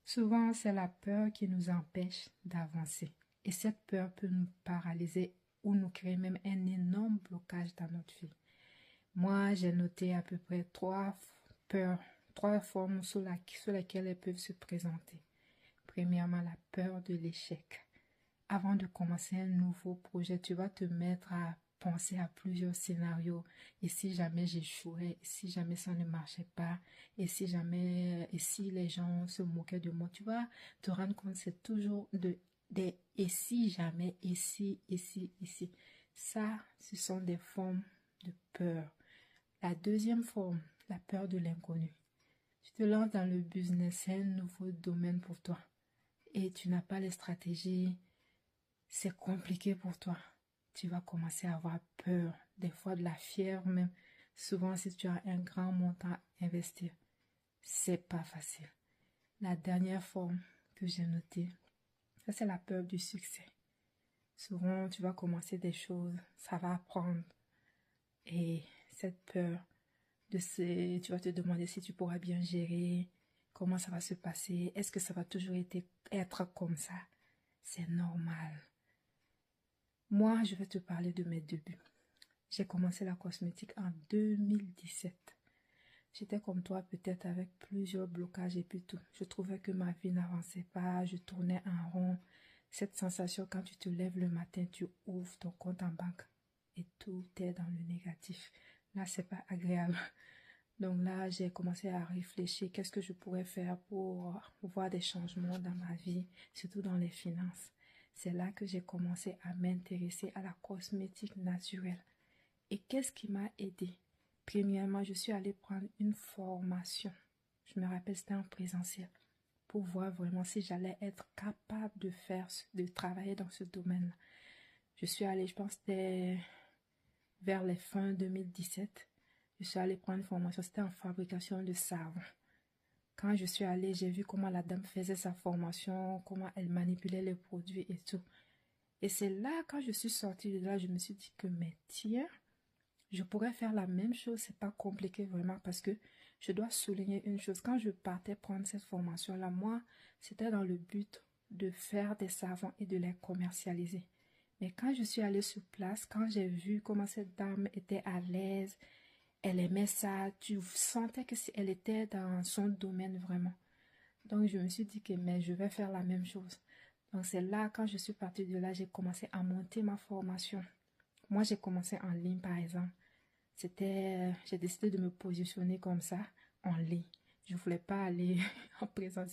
Souvent, c'est la peur qui nous empêche d'avancer. Et cette peur peut nous paralyser ou nous créer même un énorme blocage dans notre vie. Moi, j'ai noté à peu près peurs, trois formes sur lesquelles elles peuvent se présenter. Premièrement, la peur de l'échec. Avant de commencer un nouveau projet, tu vas te mettre à penser à plusieurs scénarios. Et si jamais j'échouais, et si jamais ça ne marchait pas, et si les gens se moquaient de moi, tu vas te rendre compte, c'est toujours des et si jamais, et si. Ça, ce sont des formes de peur. La deuxième forme, la peur de l'inconnu. Tu te lances dans le business, c'est un nouveau domaine pour toi. Et tu n'as pas les stratégies, c'est compliqué pour toi. Tu vas commencer à avoir peur, des fois de la fièvre même. Souvent, si tu as un grand montant à investir, c'est pas facile. La dernière forme que j'ai notée, ça c'est la peur du succès. Souvent, tu vas commencer des choses, ça va apprendre. Et cette peur tu vas te demander si tu pourras bien gérer, comment ça va se passer, est-ce que ça va toujours être comme ça? C'est normal. Moi, je vais te parler de mes débuts. J'ai commencé la cosmétique en 2017. J'étais comme toi, peut-être avec plusieurs blocages et puis tout. Je trouvais que ma vie n'avançait pas, je tournais en rond. Cette sensation quand tu te lèves le matin, tu ouvres ton compte en banque et tout est dans le négatif. Là, c'est pas agréable. Donc là, j'ai commencé à réfléchir, qu'est-ce que je pourrais faire pour voir des changements dans ma vie, surtout dans les finances. C'est là que j'ai commencé à m'intéresser à la cosmétique naturelle. Et qu'est-ce qui m'a aidé? Premièrement, je suis allée prendre une formation. Je me rappelle, c'était en présentiel, pour voir vraiment si j'allais être capable de travailler dans ce domaine-là. Je suis allée, je pense que c'était vers les fins 2017. Je suis allée prendre une formation, c'était en fabrication de savon. Quand je suis allée, j'ai vu comment la dame faisait sa formation, comment elle manipulait les produits et tout. Et c'est là, quand je suis sortie de là, je me suis dit que, mais tiens, je pourrais faire la même chose, c'est pas compliqué vraiment parce que je dois souligner une chose. Quand je partais prendre cette formation-là, moi, c'était dans le but de faire des savons et de les commercialiser. Mais quand je suis allée sur place, quand j'ai vu comment cette dame était à l'aise, elle aimait ça, tu sentais que elle était dans son domaine vraiment. Donc je me suis dit que mais je vais faire la même chose. Donc c'est là, quand je suis partie de là, j'ai commencé à monter ma formation. Moi, j'ai commencé en ligne par exemple. J'ai décidé de me positionner comme ça en ligne. Je voulais pas aller en présence.